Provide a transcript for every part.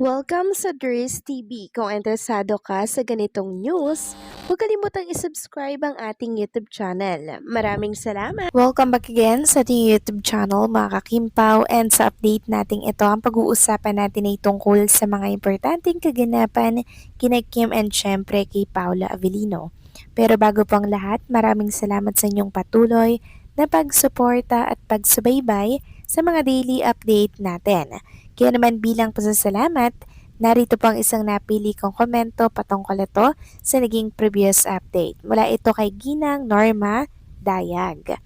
Welcome sa Dries TV. Kung interesado ka sa ganitong news, huwag kalimutang isubscribe ang ating YouTube channel. Maraming salamat! Welcome back again sa ating YouTube channel mga kakimpaw, and sa update natin ito, ang pag-uusapan natin ay tungkol sa mga importanteng kaganapan kina Kim and syempre kay Paula Avellino. Pero bago po ang lahat, maraming salamat sa inyong patuloy na pagsuporta at pagsubaybay sa mga daily update natin. Kaya naman bilang pasasalamat, narito po ang isang napili kong komento patungkol ito sa naging previous update. Mula ito kay Ginang Norma Dayag.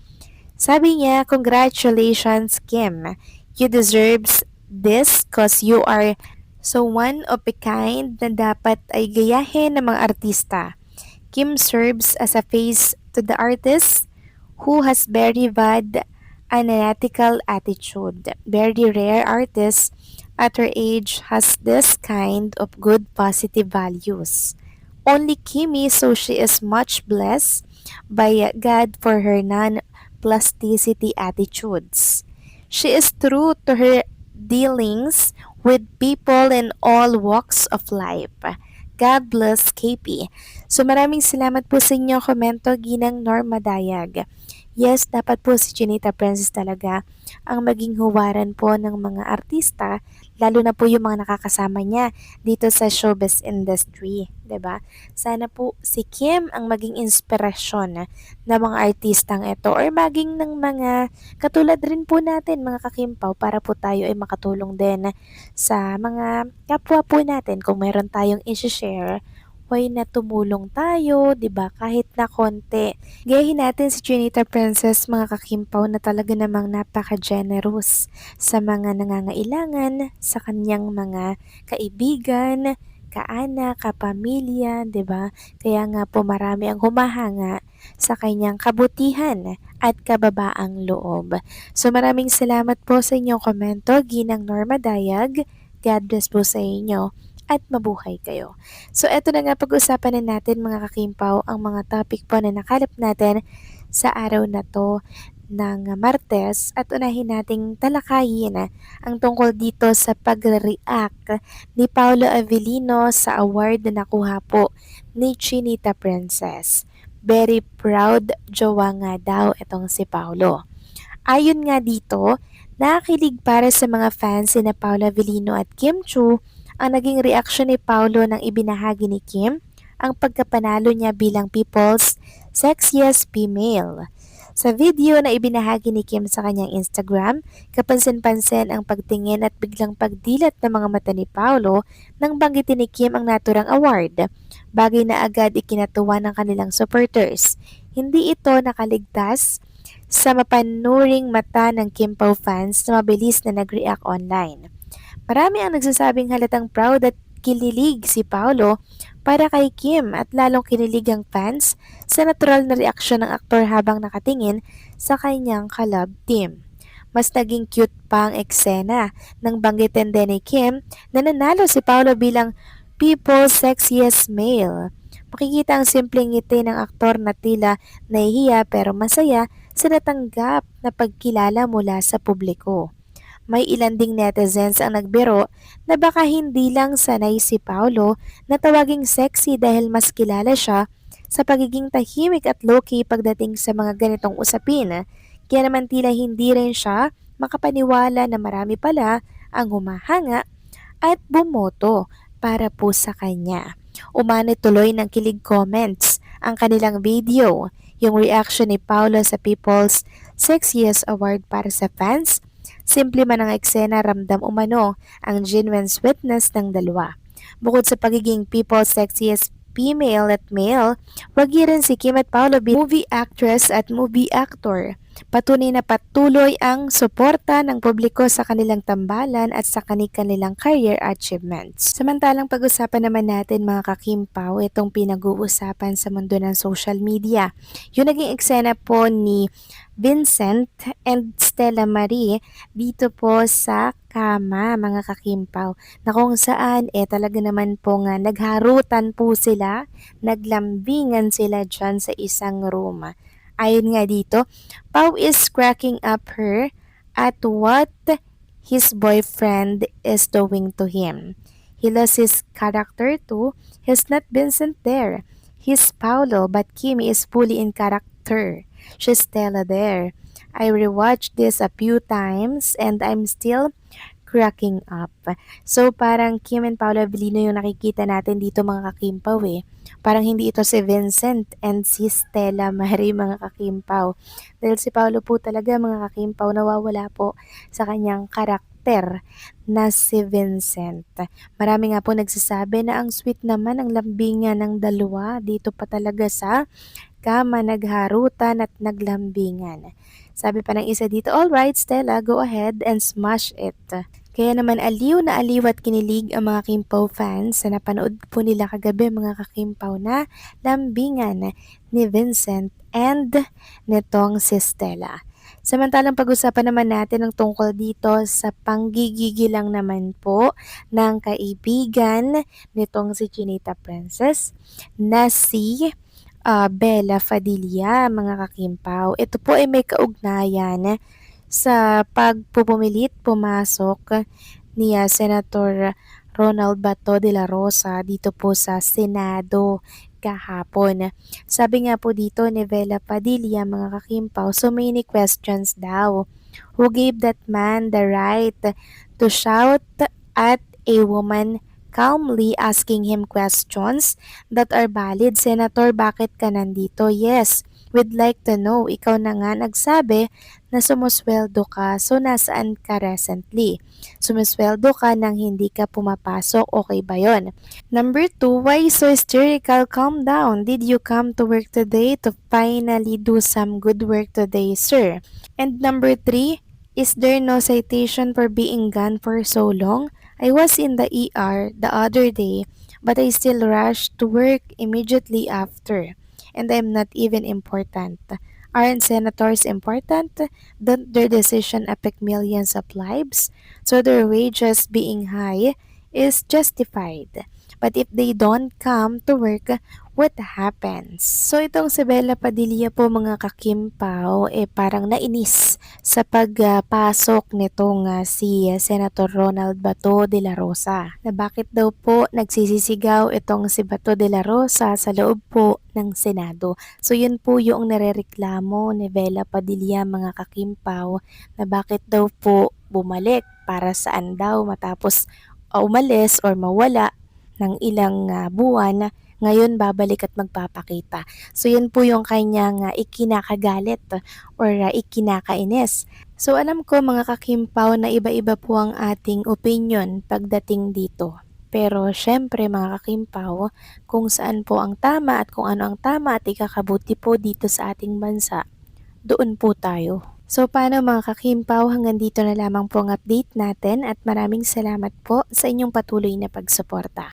Sabi niya, "Congratulations Kim, you deserves this cause you are so one of a kind na dapat ay gayahin ng mga artista. Kim serves as a face to the artist who has very bad analytical attitude. Very rare artist at her age has this kind of good positive values. Only Kimi, so she is much blessed by God for her non-plasticity attitudes. She is true to her dealings with people in all walks of life. God bless KP." So maraming salamat po sa inyong komento, Ginang Norma Dayag. Yes, dapat po si Chinita Princess talaga ang maging huwaran po ng mga artista, lalo na po yung mga nakakasama niya dito sa showbiz industry, 'di ba? Sana po si Kim ang maging inspirasyon ng mga artistang ito or maging ng mga katulad rin po natin mga kakimpaw para po tayo ay makatulong din sa mga kapwa po natin kung meron tayong i-share. Why na tumulong tayo, 'di ba? Kahit na konti. Gayahin natin si Chinita Princess mga kakimpaw na talaga namang napaka-generous sa mga nangangailangan, sa kanyang mga kaibigan, kaanak, kapamilya, 'di ba? Kaya nga po marami ang humahanga sa kanyang kabutihan at kababaang loob. So maraming salamat po sa inyong komento, Ginang Norma Dayag. God bless po sa inyo at mabuhay kayo. So eto na nga, pag-usapan na natin mga kakimpaw ang mga topic po na nakalap natin sa araw na to ng Martes, at unahin nating talakayin ang tungkol dito sa pag-react ni Paolo Avellino sa award na nakuha po ni Chinita Princess. Very proud jowa nga daw itong si Paolo. Ayon nga dito, nakakilig para sa mga fans ni Paula Avellino at Kim Chu ang naging reaksyon ni Paolo nang ibinahagi ni Kim ang pagkapanalo niya bilang People's Sexiest Female. Sa video na ibinahagi ni Kim sa kanyang Instagram, kapansin-pansin ang pagtingin at biglang pagdilat ng mga mata ni Paolo nang banggitin ni Kim ang naturang award, bagay na agad ikinatuwa ng kanilang supporters. Hindi ito nakaligtas sa mapanuring mata ng Kim Pao fans na mabilis na nag-react online. Marami ang nagsasabing halatang proud at kililig si Paolo para kay Kim, at lalong kinilig ang fans sa natural na reaksyon ng aktor habang nakatingin sa kanyang kalab team. Mas naging cute pa ang eksena nang banggitin din ni Kim na nanalo si Paolo bilang People's Sexiest Male. Makikita ang simpleng ngiti ng aktor na tila nahihiya pero masaya sa natanggap na pagkilala mula sa publiko. May ilan ding netizens ang nagbiro na baka hindi lang sanay si Paolo na tawaging sexy dahil mas kilala siya sa pagiging tahimik at low-key pagdating sa mga ganitong usapin. Kaya naman tila hindi rin siya makapaniwala na marami pala ang humahanga at bumoto para po sa kanya. Umani tuloy ng kilig comments ang kanilang video, yung reaction ni Paolo sa People's Sexiest Award para sa fans. Simple man ang eksena, ramdam umano ang genuine sweetness ng dalawa. Bukod sa pagiging People's Sexiest Female at Male, wagi rin si Kim at Paolo bilang movie actress at movie actor. Patunay na patuloy ang suporta ng publiko sa kanilang tambalan at sa kanilang career achievements. Samantalang pag-usapan naman natin mga kakimpaw, itong pinag-uusapan sa mundo ng social media. Yung naging eksena po ni Vincent and Stella Marie dito po sa kama mga kakimpaw, na kung saan talaga naman po nga nagharutan po sila, naglambingan sila dyan sa isang room. Ayon nga dito, Pau is cracking up her at what his boyfriend is doing to him. He lost his character too. He's not Vincent there. He's Paulo, but Kimi is fully in character. She's Stella there. I rewatched this a few times and I'm still cracking up. So parang Kim and Paolo Avellino yung nakikita natin dito mga kakimpaw eh. Parang hindi ito si Vincent and si Stella Marie mga kakimpaw. Dahil si Paolo po talaga mga kakimpaw nawawala po sa kanyang karakter na si Vincent. Marami nga po nagsasabi na ang sweet naman ang lambingan ng dalawa dito pa talaga sa kama nagharutan at naglambingan. Sabi pa ng isa dito, alright Stella, go ahead and smash it. Kaya naman aliw na aliw at kinilig ang mga Kimpaw fans sa napanood po nila kagabi mga kakimpaw na lambingan ni Vincent and nitong si Stella. Samantalang pag-usapan naman natin ang tungkol dito sa panggigigilang naman po ng kaibigan nitong si Chinita Princess na si Bella Padilla, mga kakimpaw. Ito po ay may kaugnayan sa pagpupumilit pumasok ni Senator Ronald Bato de la Rosa dito po sa Senado kahapon. Sabi nga po dito ni Bella Padilla, mga kakimpaw, so many questions daw. Who gave that man the right to shout at a woman calmly asking him questions that are valid? Senator, bakit ka nandito? Yes, we'd like to know. Ikaw na nga nagsabi na sumusweldo ka, so nasaan ka recently? Sumusweldo ka nang hindi ka pumapasok, okay ba yon? Number 2, why so hysterical? Calm down. Did you come to work today to finally do some good work today, sir? And number 3, is there no citation for being gone for so long? I was in the ER the other day, but I still rushed to work immediately after. And I'm not even important. Aren't senators important? Don't their decision affect millions of lives? So their wages being high is justified. But if they don't come to work, what happens? So itong si Bella Padilla po mga kakimpaw, parang nainis sa pagpasok nitong si Senator Ronald Bato de la Rosa. Na bakit daw po nagsisisigaw itong si Bato de la Rosa sa loob po ng Senado. So yun po yung narereklamo ni Bella Padilla mga kakimpaw na bakit daw po bumalik, para saan daw matapos umalis or mawala ng ilang buwan, ngayon babalik at magpapakita. So yun po yung kanyang ikinakagalit or ikinakainis. So alam ko mga kakimpaw na iba-iba po ang ating opinion pagdating dito. Pero syempre mga kakimpaw, kung saan po ang tama at kung ano ang tama at ikakabuti po dito sa ating bansa, doon po tayo. So paano mga kakimpaw, hanggang dito na lamang po ang update natin at maraming salamat po sa inyong patuloy na pagsuporta.